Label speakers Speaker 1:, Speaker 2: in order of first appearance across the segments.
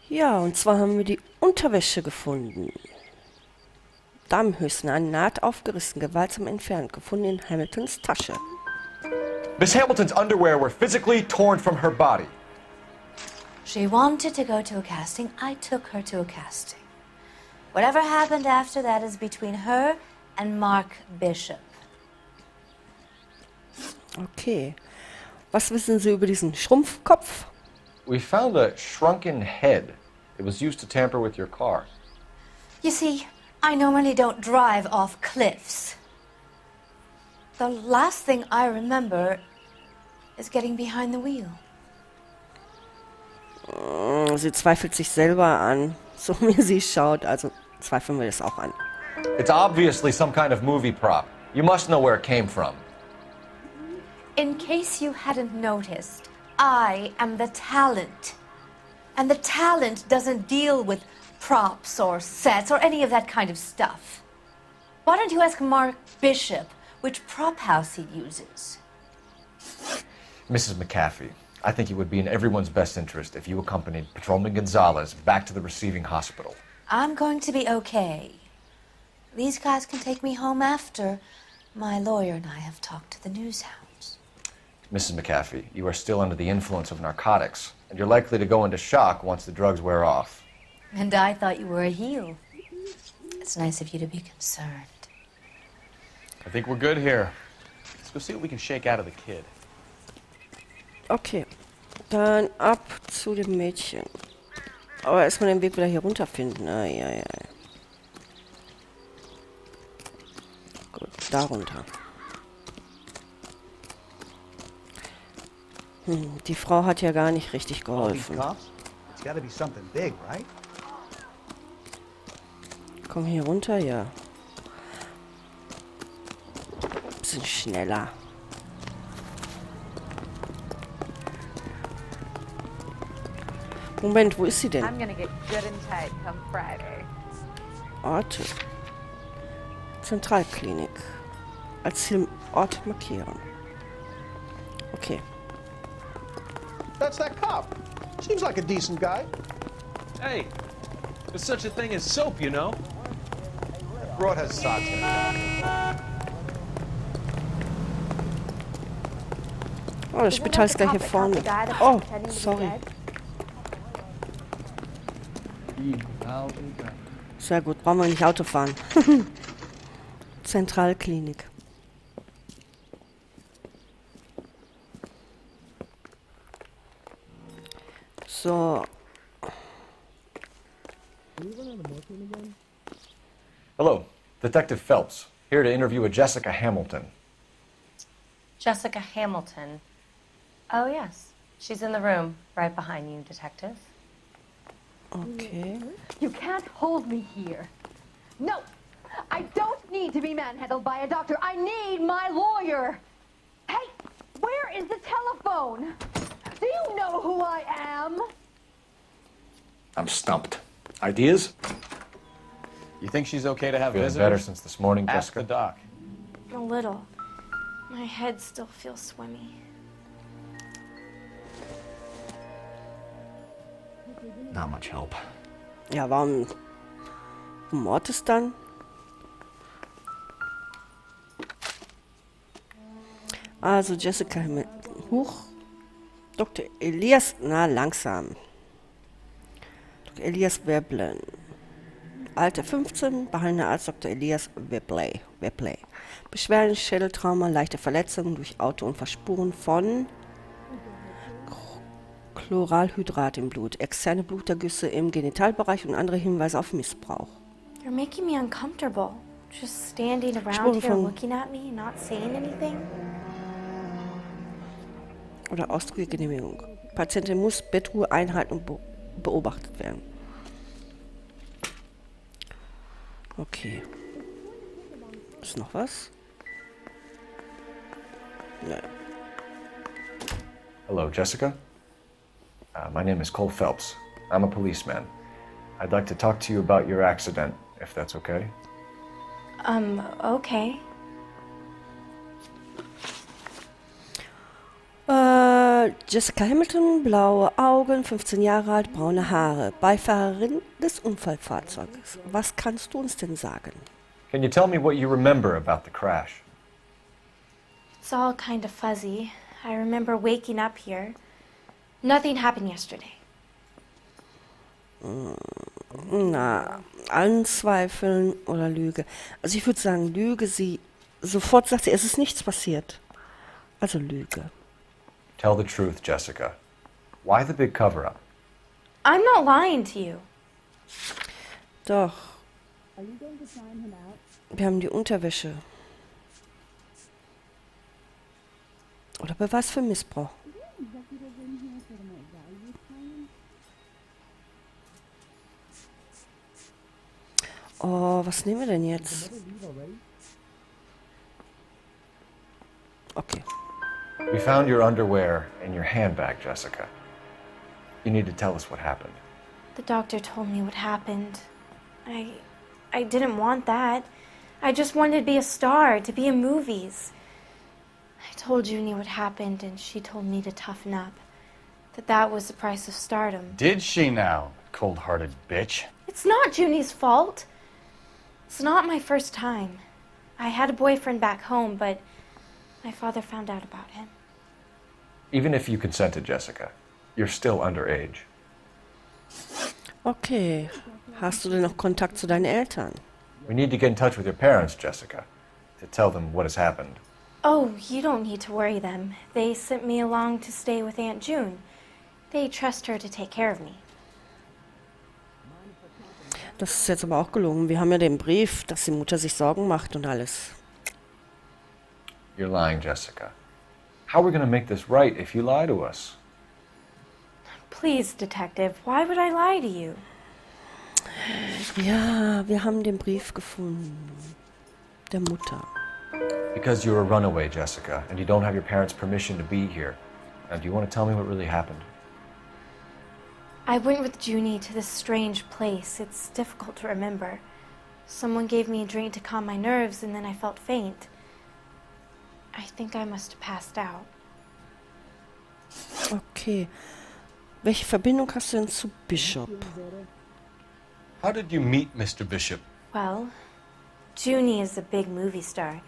Speaker 1: Ja, und zwar haben wir die Unterwäsche gefunden. Damenhöschen, eine Naht aufgerissen, gewaltsam entfernt, gefunden in Hamiltons Tasche.
Speaker 2: Miss Hamilton's underwear were physically torn from her body.
Speaker 3: She wanted to go to a casting. I took her to a casting. Whatever happened after that is between her and Mark Bishop.
Speaker 1: Okay. Was wissen Sie über diesen Schrumpfkopf?
Speaker 2: We found a shrunken head. It was used to tamper with your car.
Speaker 3: You see, I normally don't drive off cliffs. The last thing I remember is getting behind the wheel.
Speaker 1: Sie zweifelt sich selber an, so wie sie schaut, also zweifeln wir das auch an.
Speaker 2: It's obviously some kind of movie prop. You must know where it came from.
Speaker 3: In case you hadn't noticed, I am the talent. And the talent doesn't deal with props or sets or any of that kind of stuff. Why don't you ask Mark Bishop which prop house he uses?
Speaker 2: Mrs. McAfee, I think it would be in everyone's best interest if you accompanied Patrolman Gonzalez back to the receiving hospital.
Speaker 3: I'm going to be okay. These guys can take me home after. My lawyer and I have talked to the news hounds.
Speaker 2: Mrs. McAfee, you are still under the influence of narcotics, and you're likely to go into shock once the drugs wear off.
Speaker 3: And I thought you were a heel. It's nice of you to be concerned.
Speaker 4: I think we're good here. Let's go see what we can shake out of the kid.
Speaker 1: Okay, dann ab zu dem Mädchen. Aber erstmal den Weg wieder hier runterfinden. Ja. Gut, da runter. Die Frau hat ja gar nicht richtig geholfen. Komm hier runter, ja. Bisschen schneller. Moment, wo ist sie denn?
Speaker 5: I'm gonna get good and tight come Friday.
Speaker 1: Orte. Zentralklinik. Als Zielort markieren. Okay.
Speaker 6: That's that cop. Seems like a decent guy.
Speaker 4: Hey, there's such a thing as soap, you know?
Speaker 6: Broad has socks in it.
Speaker 1: Oh, das Spital ist gleich hier vorne. Oh, sorry. Sehr gut, brauchen wir nicht Auto fahren. Zentralklinik. So.
Speaker 2: Hello, Detective Phelps, here to interview a Jessica Hamilton.
Speaker 7: Jessica Hamilton. Oh, yes. She's in the room, right behind you, Detective.
Speaker 1: Okay.
Speaker 5: You can't hold me here. No, I don't need to be manhandled by a doctor. I need my lawyer. Hey, where is the telephone? Do you know who I am?
Speaker 2: I'm stumped. Ideas?
Speaker 4: You think she's okay to have
Speaker 2: Feeling
Speaker 4: visitors?
Speaker 2: better since this morning,
Speaker 4: Ask
Speaker 2: Jessica?
Speaker 4: the doc.
Speaker 8: A little. My head still feels swimmy.
Speaker 2: Not much help.
Speaker 1: Ja, warum Mord ist dann? Also Jessica mit Huch. Dr. Elias, na langsam. Dr. Elias Weblen. Alter 15, behandelnder Arzt Dr. Elias Webley. Beschwerden, Schädeltrauma, leichte Verletzungen durch Autounfall, Spuren von Chloralhydrat im Blut, externe Blutergüsse im Genitalbereich und andere Hinweise auf Missbrauch.
Speaker 8: You're making me uncomfortable. Just standing around
Speaker 1: Spuren
Speaker 8: here
Speaker 1: von
Speaker 8: looking at me, not saying anything.
Speaker 1: oder ausdrückliche Genehmigung. Patientin muss Bettruhe einhalten und beobachtet werden. Okay. Ist noch was? Naja.
Speaker 2: Hello, Jessica. My name is Cole Phelps. I'm a policeman. I'd like to talk to you about your accident, if that's okay.
Speaker 8: Okay.
Speaker 1: Jessica Hamilton, blaue Augen, 15 Jahre alt, braune Haare, Beifahrerin des Unfallfahrzeugs. Was kannst du uns denn sagen?
Speaker 2: Can you tell me what you remember about the crash?
Speaker 8: It's all kind of fuzzy. I remember waking up here. Nothing happened yesterday.
Speaker 1: Na, Anzweifeln oder Lüge. Also ich würde sagen Lüge. Sie sofort sagt sie, es ist nichts passiert. Also Lüge.
Speaker 2: Tell the truth, Jessica. Why the big cover-up?
Speaker 8: I'm not lying to you.
Speaker 1: Doch. Wir haben die Unterwäsche. Oder Beweis für Missbrauch. Oh, was nehmen wir denn jetzt? Okay.
Speaker 2: We found your underwear in your handbag, Jessica. You need to tell us what happened.
Speaker 8: The doctor told me what happened. I didn't want that. I just wanted to be a star, to be in movies. I told Junie what happened, and she told me to toughen up. That was the price of stardom.
Speaker 4: Did she now, cold-hearted bitch?
Speaker 8: It's not Junie's fault. It's not my first time. I had a boyfriend back home, but my father found out about him.
Speaker 2: Even if you consented, Jessica, you're still underage.
Speaker 1: Okay. Hast du denn noch Kontakt zu deinen Eltern?
Speaker 2: We need to get in touch with your parents, Jessica, to tell them what has happened.
Speaker 8: Oh, you don't need to worry them. They sent me along to stay with Aunt June. They trust her to take care of me.
Speaker 1: Das ist jetzt aber auch gelungen. Wir haben ja den Brief, dass die Mutter sich Sorgen macht und alles.
Speaker 2: You're lying, Jessica. How are we going to make this right if you lie to us?
Speaker 8: Please, Detective, why would I lie to you?
Speaker 1: Ja, wir haben den Brief gefunden. Der Mutter.
Speaker 2: Because you're a runaway, Jessica, and you don't have your parents' permission to be here. Now, do you want to tell me what really happened?
Speaker 8: I went with Junie to this strange place. It's difficult to remember. Someone gave me a drink to calm my nerves, and then I felt faint. I think I must have passed out.
Speaker 1: Okay. Welche Verbindung hast du denn zu Bishop?
Speaker 4: How did you meet Mr. Bishop?
Speaker 8: Well, Junie is a big movie star.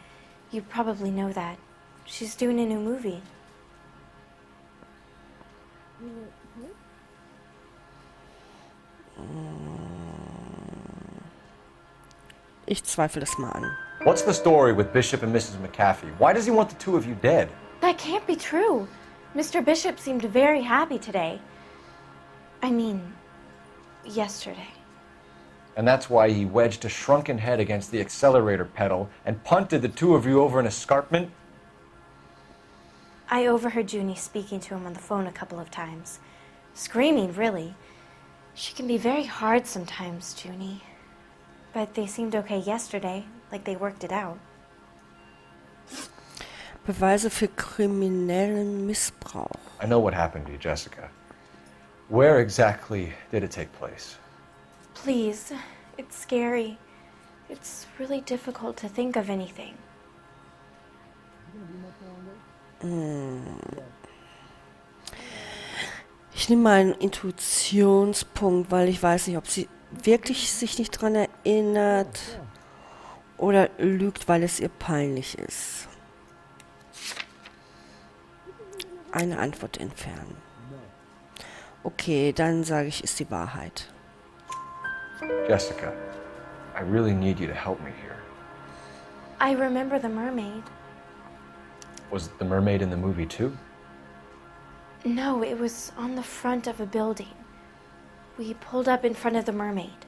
Speaker 8: You probably know that. She's doing a new movie.
Speaker 1: Ich zweifle das mal an.
Speaker 2: What's the story with Bishop and Mrs. McAfee? Why does he want the two of you dead?
Speaker 8: That can't be true. Mr. Bishop seemed very happy today. I mean, yesterday.
Speaker 2: And that's why he wedged a shrunken head against the accelerator pedal and punted the two of you over an escarpment?
Speaker 8: I overheard Junie speaking to him on the phone a couple of times. Screaming, really. She can be very hard sometimes, Junie. But they seemed okay yesterday, like they worked it out.
Speaker 1: Beweise für kriminellen Missbrauch.
Speaker 2: I know what happened to you, Jessica. Where exactly did it take place?
Speaker 8: Please, it's scary. It's really difficult to think of anything.
Speaker 1: Ich nehme mal einen Intuitionspunkt, weil ich weiß nicht, ob sie wirklich sich nicht dran erinnert oder lügt, weil es ihr peinlich ist. Eine Antwort entfernen. Okay, dann sage ich, ist die Wahrheit.
Speaker 2: Jessica, I really need you to help me here.
Speaker 8: I remember the mermaid.
Speaker 2: Was the mermaid in the movie too?
Speaker 8: No, it was on the front of a building. We pulled up in front of the mermaid.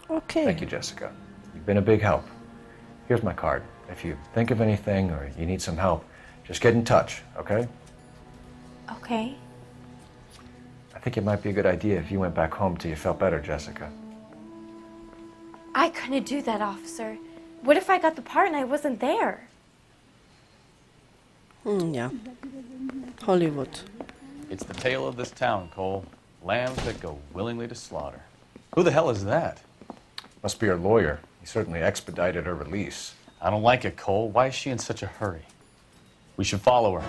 Speaker 1: Okay.
Speaker 2: Thank you, Jessica. You've been a big help. Here's my card. If you think of anything or you need some help, just get in touch, okay?
Speaker 8: Okay.
Speaker 2: I think it might be a good idea if you went back home till you felt better, Jessica.
Speaker 8: I couldn't do that, officer. What if I got the part and I wasn't there?
Speaker 1: Ja. Hollywood.
Speaker 4: It's the tale of this town, Cole. Lambs that go willingly to slaughter. Who the hell is that?
Speaker 2: Must be her lawyer. He certainly expedited her release.
Speaker 4: I don't like it, Cole. Why is she in such a hurry? We should follow her.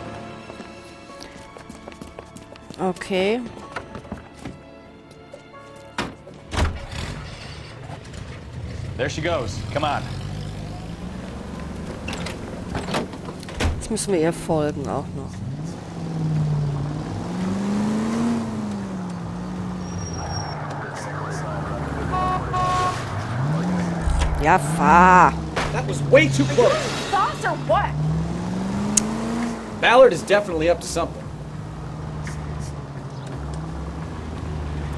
Speaker 1: Okay.
Speaker 4: There she goes. Come on.
Speaker 1: Jetzt müssen wir ihr folgen auch noch. Ja, fahr.
Speaker 9: That was way too close.
Speaker 3: Sauce or what?
Speaker 9: Ballard is definitely up to something.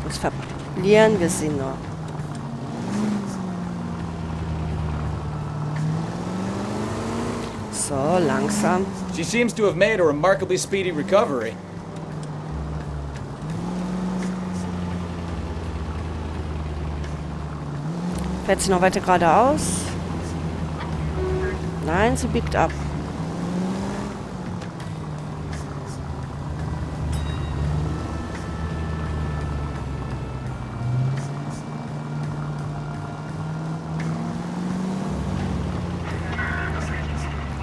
Speaker 1: Jetzt verlieren wir sie noch. So, langsam.
Speaker 9: She seems to have made a remarkably speedy recovery.
Speaker 1: Fährt sie noch weiter geradeaus? Nein, sie biegt ab.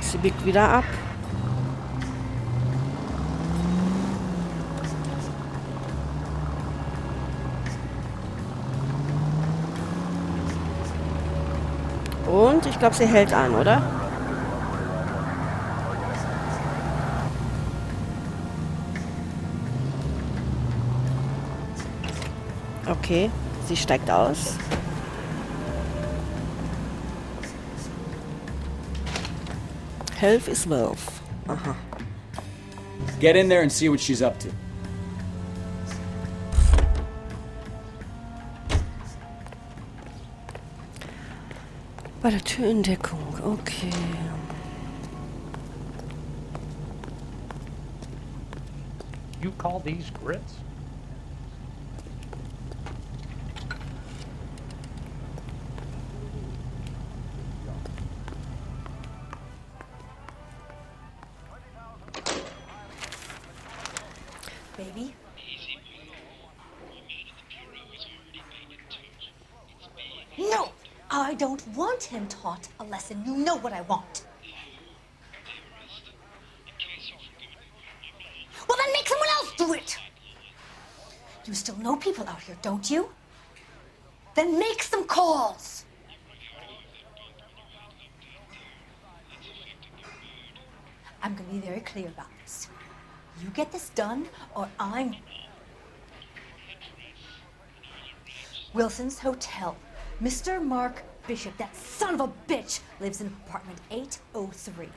Speaker 1: Sie biegt wieder ab. Und ich glaube, sie hält an, oder? Okay, sie steigt aus. Health is wealth. Aha.
Speaker 9: Get in there and see what she's up to.
Speaker 1: Bei der Tür in Deckung, okay.
Speaker 10: You call these grits?
Speaker 3: Baby? No! I don't want him taught a lesson. You know what I want. Well, then make someone else do it! You still know people out here, don't you? Then make some calls! I'm gonna be very clear about this. You get this done, or I'm... Wilson's Hotel. Mr. Mark Bishop, that son of a bitch, lives in apartment 803.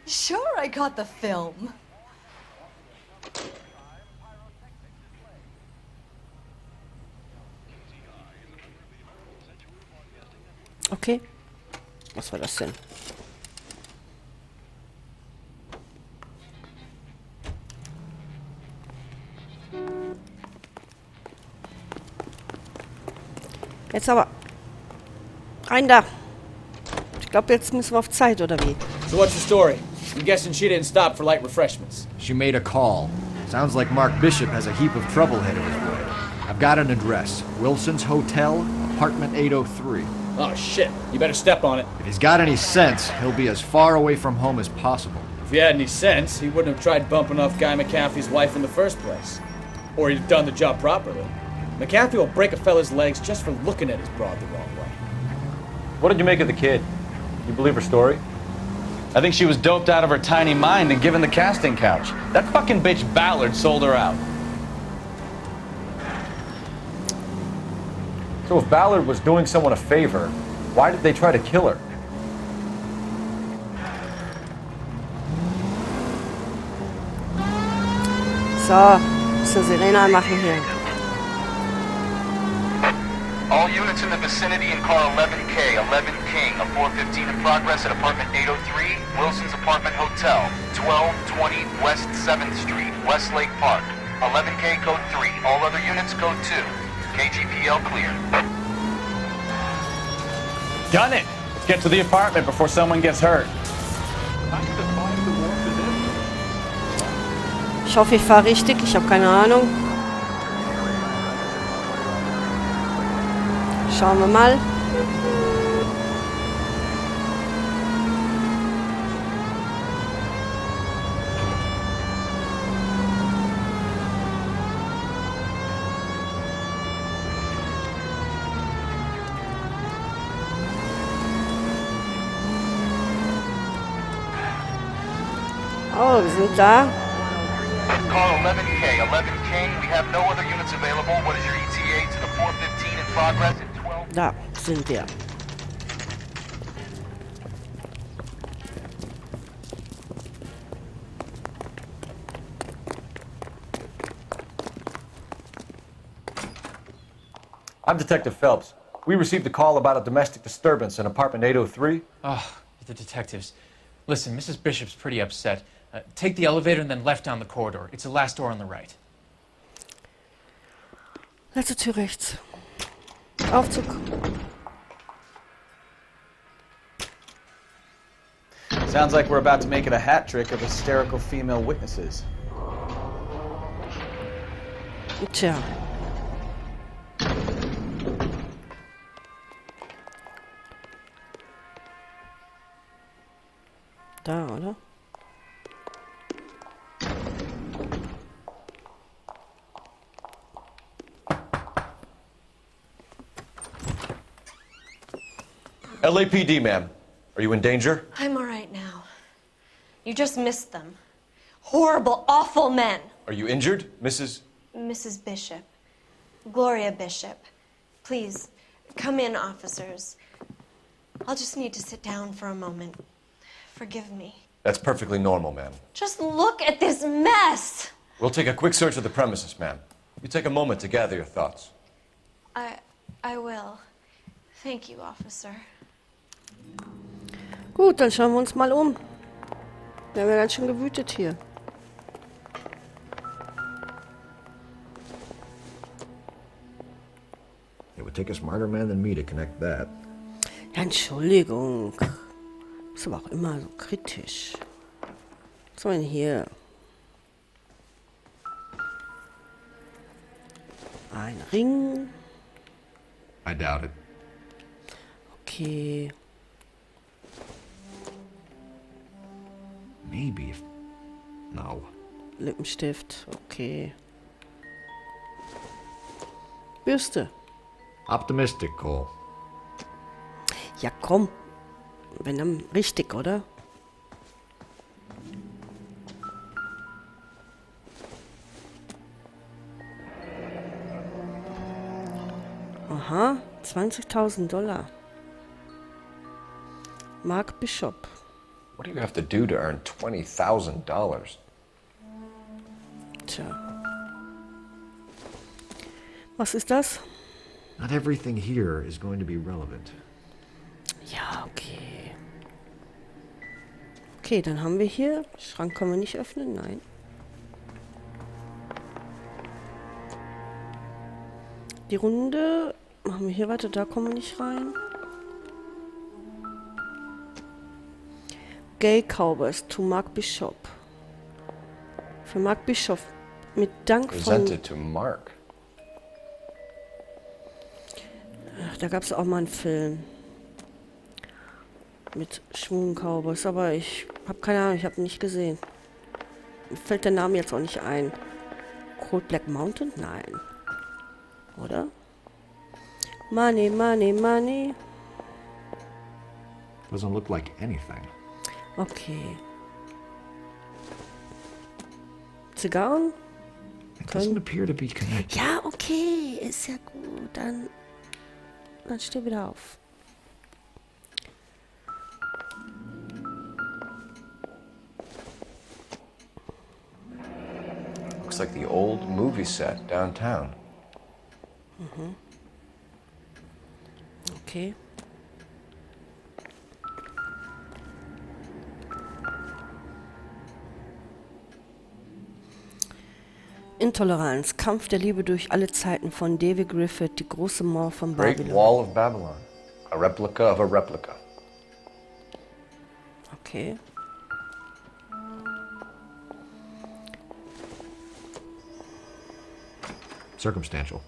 Speaker 3: Sure, I got the film.
Speaker 1: Okay. Was war das denn? Jetzt aber. Rein da. Ich glaube, jetzt müssen wir auf Zeit, oder wie?
Speaker 9: So what's the story? I'm guessing she didn't stop for light refreshments.
Speaker 2: She made a call. Sounds like Mark Bishop has a heap of trouble headed his way. I've got an address. Wilson's Hotel, apartment 803.
Speaker 9: Oh shit, you better step on it.
Speaker 2: If he's got any sense, he'll be as far away from home as possible.
Speaker 9: If he had any sense, he wouldn't have tried bumping off Guy McAfee's wife in the first place. Or he'd have done the job properly. McAfee will break a fella's legs just for looking at his broad the wrong way.
Speaker 4: What did you make of the kid? You believe her story? I think she was doped out of her tiny mind and given the casting couch. That fucking bitch Ballard sold her out.
Speaker 2: So if Ballard was doing someone a favor, why did they try to kill her?
Speaker 1: So, müssen Sirene anmachen hier.
Speaker 11: All units in the vicinity in car 11K, 11 King, a 415 in progress at apartment 803, Wilson's Apartment Hotel, 1220 West 7th Street, Westlake Park. 11K code 3, all other units code 2. KGPL clear.
Speaker 4: Gun it! Let's get to the apartment before someone gets hurt.
Speaker 1: Ich hoffe, ich fahre richtig. Ich habe keine Ahnung. Schauen wir mal. Oh, wir sind da.
Speaker 11: Car 11K, 11 King, we have no other units available. What is your ETA to the 415 in progress in 12?
Speaker 1: Da sind wir.
Speaker 4: I'm Detective Phelps. We received a call about a domestic disturbance in apartment 803.
Speaker 12: Oh, the detectives. Listen, Mrs. Bishop's pretty upset. Take the elevator and then left down the corridor. It's the last door on the right.
Speaker 1: Letzte Tür rechts. Aufzug.
Speaker 9: Sounds like we're about to make it a hat trick of hysterical female witnesses.
Speaker 1: Tja. Da, oder?
Speaker 4: LAPD, ma'am. Are you in danger?
Speaker 7: I'm all right now. You just missed them. Horrible, awful men.
Speaker 4: Are you injured, Mrs.?
Speaker 7: Mrs. Bishop. Gloria Bishop. Please, come in, officers. I'll just need to sit down for a moment. Forgive me.
Speaker 4: That's perfectly normal, ma'am.
Speaker 7: Just look at this mess!
Speaker 4: We'll take a quick search of the premises, ma'am. You take a moment to gather your thoughts.
Speaker 7: I will. Thank you, officer.
Speaker 1: Gut, dann schauen wir uns mal um. Wir haben ja ganz schön gewütet hier.
Speaker 2: It would take a smarter man than me to connect that.
Speaker 1: Ja, Entschuldigung. Ist aber auch immer so kritisch. Was haben wir denn hier? Ein Ring.
Speaker 2: I doubt it.
Speaker 1: Okay.
Speaker 2: Maybe if... No.
Speaker 1: Lippenstift. Okay. Bürste.
Speaker 2: Optimistic, Cole.
Speaker 1: Ja, komm. Wenn dann richtig, oder? Aha, $20.000. Mark Bishop.
Speaker 4: What do you have to do to earn $20,000?
Speaker 1: Tja. Was ist das?
Speaker 2: Not everything here is going to be relevant.
Speaker 1: Ja, okay. Okay, dann haben wir hier... Schrank können wir nicht öffnen, nein. Die Runde... Machen wir hier weiter, da kommen wir nicht rein. Gay Cowboys to Mark Bishop. Für Mark Bishop. Mit Dank von...
Speaker 4: Presented to Mark.
Speaker 1: Ach, da gab es auch mal einen Film. Mit schwulen Cowboys, aber ich habe keine Ahnung, ich habe ihn nicht gesehen. Mir fällt der Name jetzt auch nicht ein. Cold Black Mountain? Nein. Oder? Money, money, money.
Speaker 2: Doesn't look like anything.
Speaker 1: Okay. Zigarren?
Speaker 2: It doesn't appear to be connected.
Speaker 1: Ja, okay, ist ja gut. Dann steh wieder auf.
Speaker 4: Looks like the old movie set downtown.
Speaker 1: Mhm. Okay. Intoleranz, Kampf der Liebe durch alle Zeiten von David Griffith, die große Mauer von
Speaker 4: Great
Speaker 1: Babylon.
Speaker 4: Wall of Babylon. A replica of a replica.
Speaker 1: Okay.
Speaker 2: Circumstantial.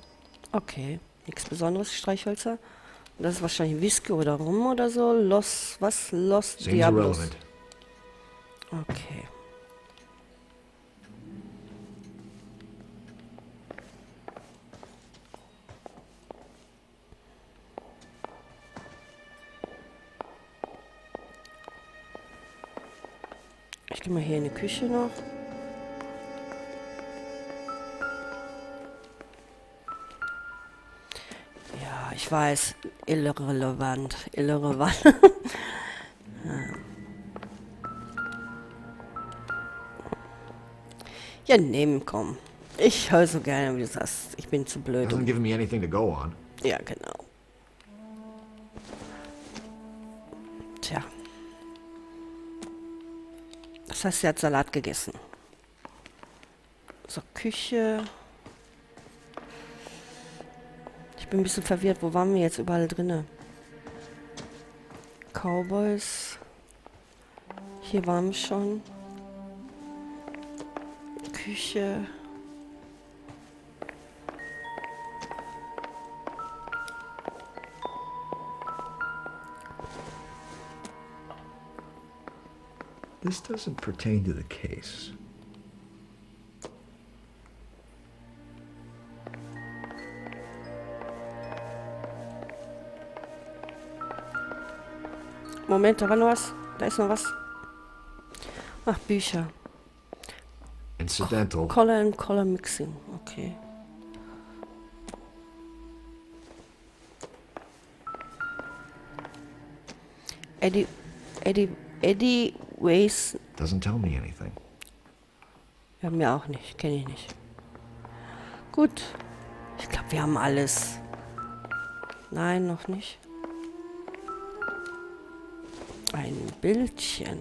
Speaker 1: Okay, nichts Besonderes, Streichhölzer. Das ist wahrscheinlich Whisky oder Rum oder so. Los
Speaker 2: Seems
Speaker 1: Diablos.
Speaker 2: irrelevant.
Speaker 1: Okay. Ich gehe mal hier in die Küche noch. Ja, ich weiß, irrelevant. Ja, nehmen, komm. Ich höre so gerne, wie du sagst. Ich bin zu blöd.
Speaker 2: Hasn't given me anything to go on.
Speaker 1: Ja, genau. Tja. Das heißt, sie hat Salat gegessen. So, Küche. Ich bin ein bisschen verwirrt. Wo waren wir jetzt überall drinne? Cowboys. Hier waren wir schon. Küche.
Speaker 2: This doesn't pertain to the case.
Speaker 1: Moment, da war noch was. Da ist noch was. Ach, Bücher.
Speaker 2: Incidental.
Speaker 1: Color and Color Mixing. Okay. Eddie Ways.
Speaker 2: Doesn't tell me anything.
Speaker 1: Ja, mir auch nicht. Kenne ich nicht. Gut. Ich glaube, wir haben alles. Nein, noch nicht. Ein Bildchen.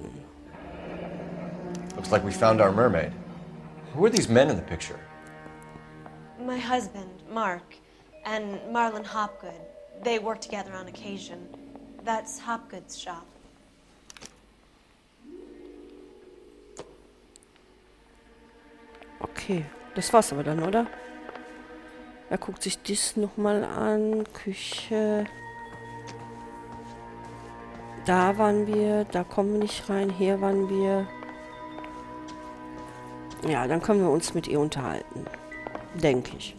Speaker 13: Looks like we found our mermaid. Who are these men in the picture?
Speaker 7: My husband, Mark, and Marlon Hopgood. They work together on occasion. That's Hopgood's shop.
Speaker 1: Okay, das war's aber dann, oder? Er guckt sich das nochmal an. Küche. Da waren wir, da kommen wir nicht rein. Hier waren wir. Ja, dann können wir uns mit ihr unterhalten. Denke ich.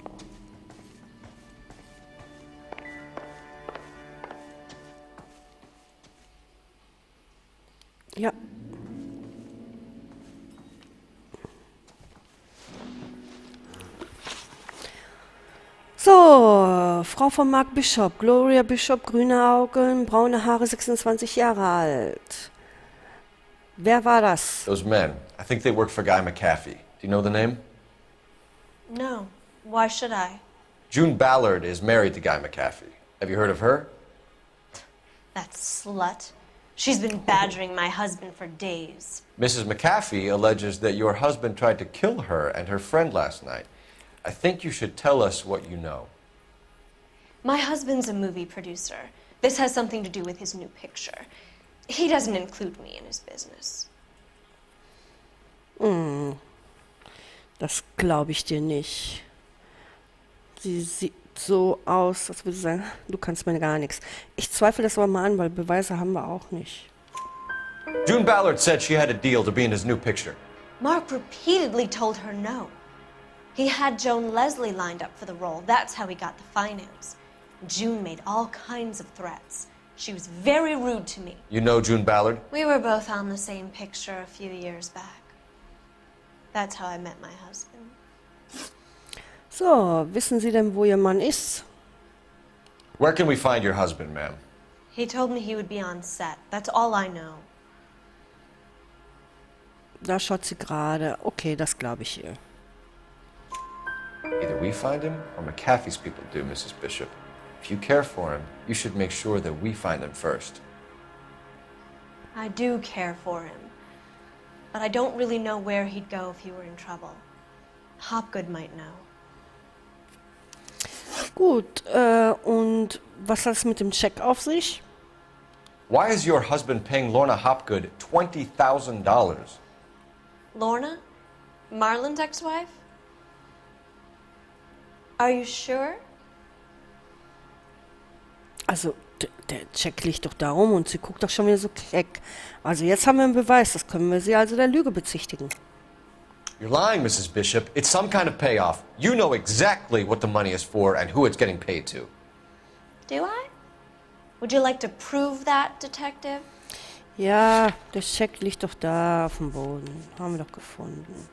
Speaker 1: Ja. So, Frau von Mark Bishop, Gloria Bishop, grüne Augen, braune Haare, 26 Jahre alt. Wer war das?
Speaker 13: Those men. I think they work for Guy McAfee. Do you know the name?
Speaker 7: No. Why should I?
Speaker 13: June Ballard is married to Guy McAfee. Have you heard of her?
Speaker 7: That slut. She's been badgering my husband for days.
Speaker 13: Mrs. McAfee alleges that your husband tried to kill her and her friend last night. I think you should tell us what you know.
Speaker 7: My husband's a movie producer. This has something to do with his new picture. He doesn't include me in his business.
Speaker 1: Das glaube ich dir nicht. Sie sieht so aus, als würde sie sagen, du kannst mir gar nichts. Ich zweifle das aber mal an, weil Beweise haben wir auch nicht.
Speaker 13: June Ballard said she had a deal to be in his new picture.
Speaker 7: Mark repeatedly told her no. He had Joan Leslie lined up for the role. That's how he got the finance. June made all kinds of threats. She was very rude to me.
Speaker 13: You know June Ballard?
Speaker 7: We were both on the same picture a few years back. That's how I met my husband.
Speaker 1: So, wissen Sie denn, wo Ihr Mann ist?
Speaker 13: Where can we find your husband, ma'am?
Speaker 7: He told me he would be on set. That's all I know.
Speaker 1: Da schaut sie gerade. Okay, das glaube ich ihr.
Speaker 13: Either we find him or McAfee's people do, Mrs. Bishop. If you care for him, you should make sure that we find him first.
Speaker 7: I do care for him. But I don't really know where he'd go if he were in trouble. Hopgood might know.
Speaker 1: Gut, und was hat es mit dem Scheck auf sich?
Speaker 13: Why is your husband paying Lorna Hopgood $20,000?
Speaker 7: Lorna? Marlon's ex-wife? Are you sure?
Speaker 1: Also, der Check liegt doch da rum und sie guckt doch schon wieder so keck. Also jetzt haben wir einen Beweis, das können wir sie also der Lüge bezichtigen.
Speaker 13: You're lying, Mrs. Bishop. It's some kind of payoff. You know exactly what the money is for and who it's getting paid to.
Speaker 7: Do I? Would you like to prove that, detective?
Speaker 1: Ja, der Scheck liegt doch da auf dem Boden. Haben wir doch gefunden.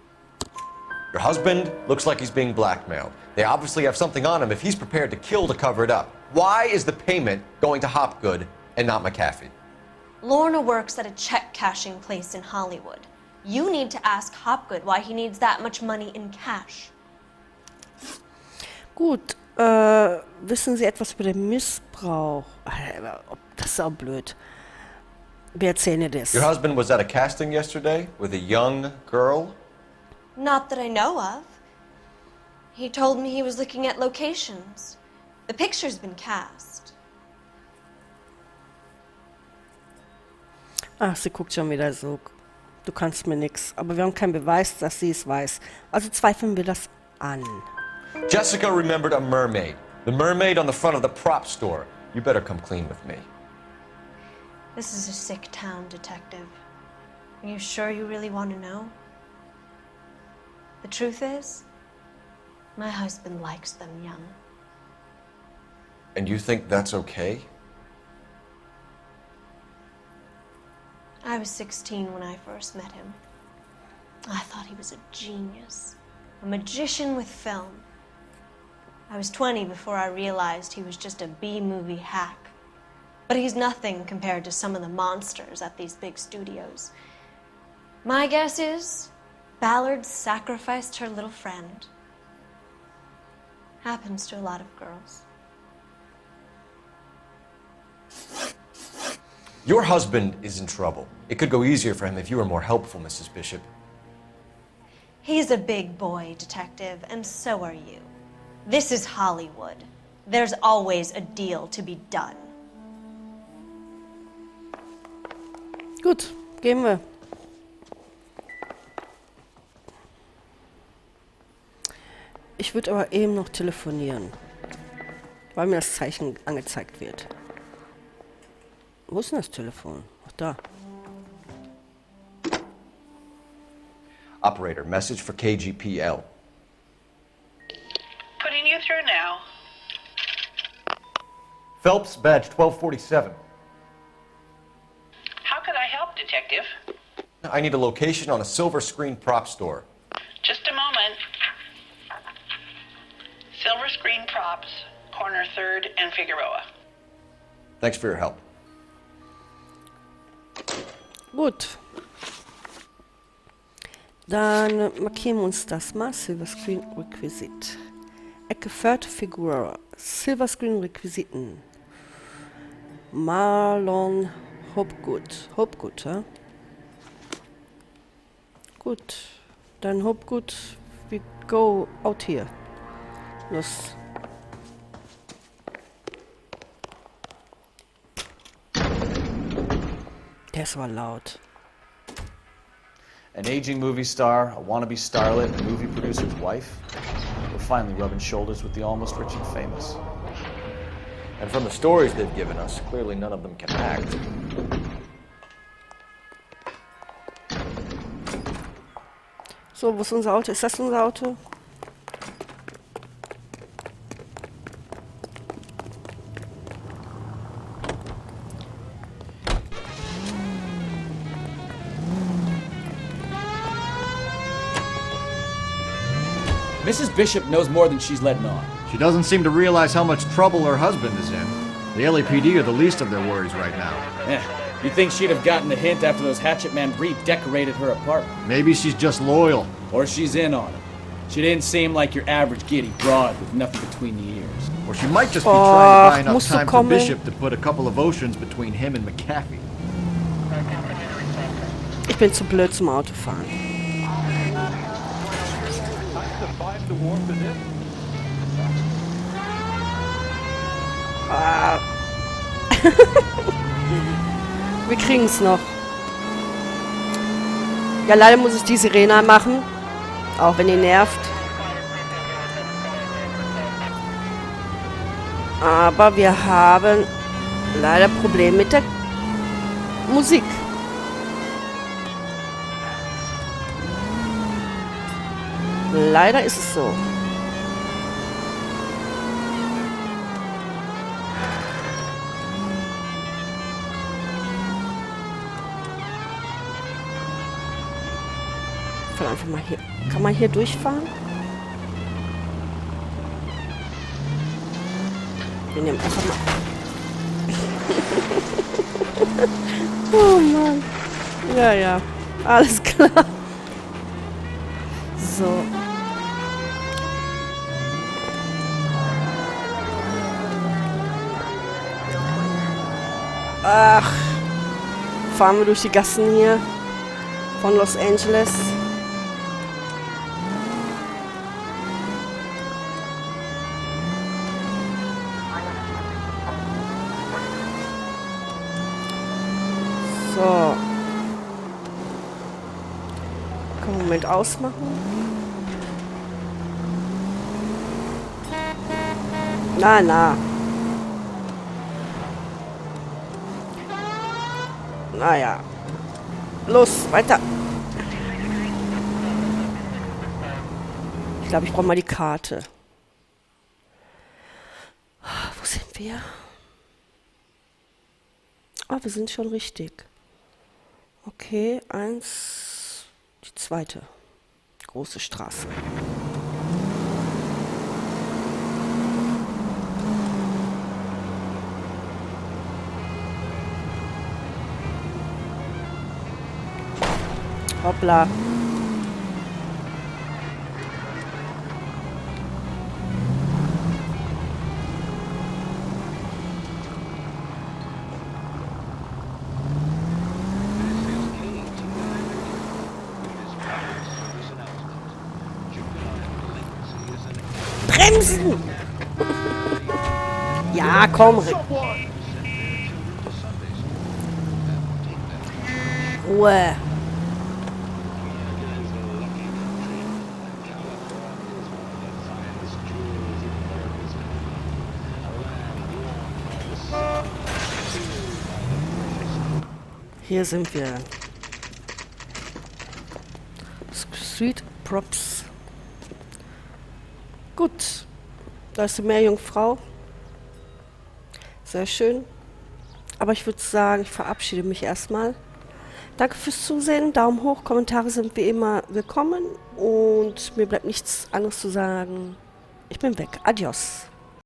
Speaker 13: Your husband looks like he's being blackmailed. They obviously have something on him if he's prepared to kill to cover it up. Why is the payment going to Hopgood and not McAfee?
Speaker 7: Lorna works at a check cashing place in Hollywood. You need to ask Hopgood why he needs that much money in cash.
Speaker 1: Gut, wissen Sie etwas über den Missbrauch? Das ist auch blöd. Wir erzählen dir das.
Speaker 13: Your husband was at a casting yesterday with a young girl?
Speaker 7: Not that I know of. He told me he was looking at locations. The picture's been cast.
Speaker 1: Ach, sie guckt schon wieder so. Du kannst mir nix. Aber wir haben keinen Beweis, dass sie es weiß. Also zweifeln wir das an.
Speaker 13: Jessica remembered a mermaid. The mermaid on the front of the prop store. You better come clean with me.
Speaker 7: This is a sick town, Detective. Are you sure you really want to know? The truth is, my husband likes them young.
Speaker 13: And you think that's okay?
Speaker 7: I was 16 when I first met him. I thought he was a genius, a magician with film. I was 20 before I realized he was just a B-movie hack. But he's nothing compared to some of the monsters at these big studios. My guess is Ballard sacrificed her little friend. Happens to a lot of girls.
Speaker 13: Your husband is in trouble. It could go easier for him if you were more helpful, Mrs. Bishop.
Speaker 7: He's a big boy, Detective, and so are you. This is Hollywood. There's always a deal to be done.
Speaker 1: Gut, gehen wir. Ich würde aber eben noch telefonieren, weil mir das Zeichen angezeigt wird. Wo ist denn das Telefon? Ach, da.
Speaker 13: Operator, message for KGPL.
Speaker 14: Putting you through now.
Speaker 2: Phelps, badge 1247.
Speaker 14: How could I help, Detective?
Speaker 13: I need a location on a silver screen prop store.
Speaker 14: Just a moment. Silver Screen Props, corner 3rd and Figueroa.
Speaker 13: Thanks for your help.
Speaker 1: Gut. Dann markieren wir uns das mal. Silver Screen Requisit. Ecke 4. Figueroa. Silver Screen Requisiten. Marlon Hopgood. Hopgood, ja? Gut. Dann Hopgood. We go out here. Los. Der ist aber laut.
Speaker 9: An aging movie star, a wannabe starlet, a movie producer's wife. We're finally rubbing shoulders with the almost rich and famous.
Speaker 13: And from the stories they've given us, clearly none of them can act.
Speaker 1: So, wo ist unser Auto? Ist das unser Auto?
Speaker 9: Mrs. Bishop knows more than she's letting on.
Speaker 2: She doesn't seem to realize how much trouble her husband is in. The LAPD are the least of their worries right now.
Speaker 9: You'd think she'd have gotten the hint after those hatchet men redecorated her apartment.
Speaker 2: Maybe she's just loyal.
Speaker 9: Or she's in on it. She didn't seem like your average giddy broad with nothing between the ears.
Speaker 2: Or she might just be trying to buy enough time for Bishop to put a couple of oceans between him and McAfee.
Speaker 1: Ich bin zu blöd zum Autofahren. Ah. Wir kriegen es noch. Ja, leider muss ich die Sirene machen. Auch wenn die nervt. Aber wir haben leider Probleme mit der Musik. Leider ist es so. kann einfach mal hier. Kann man hier durchfahren? Wir nehmen einfach mal. Oh Mann. Ja, ja. Alles klar. So. Ach. Fahren wir durch die Gassen hier von Los Angeles. So. Kann man einen Moment ausmachen. Na. Naja. Los, weiter. Ich glaube, ich brauche mal die Karte. Wo sind wir? Ah, wir sind schon richtig. Okay, 1, die zweite große Straße. Hoppla. Bremsen! Ja, komm. Ruhe. Hier sind wir. Street Props. Gut. Da ist die Meerjungfrau. Sehr schön. Aber ich würde sagen, ich verabschiede mich erstmal. Danke fürs Zusehen. Daumen hoch, Kommentare sind wie immer willkommen. Und mir bleibt nichts anderes zu sagen. Ich bin weg. Adios.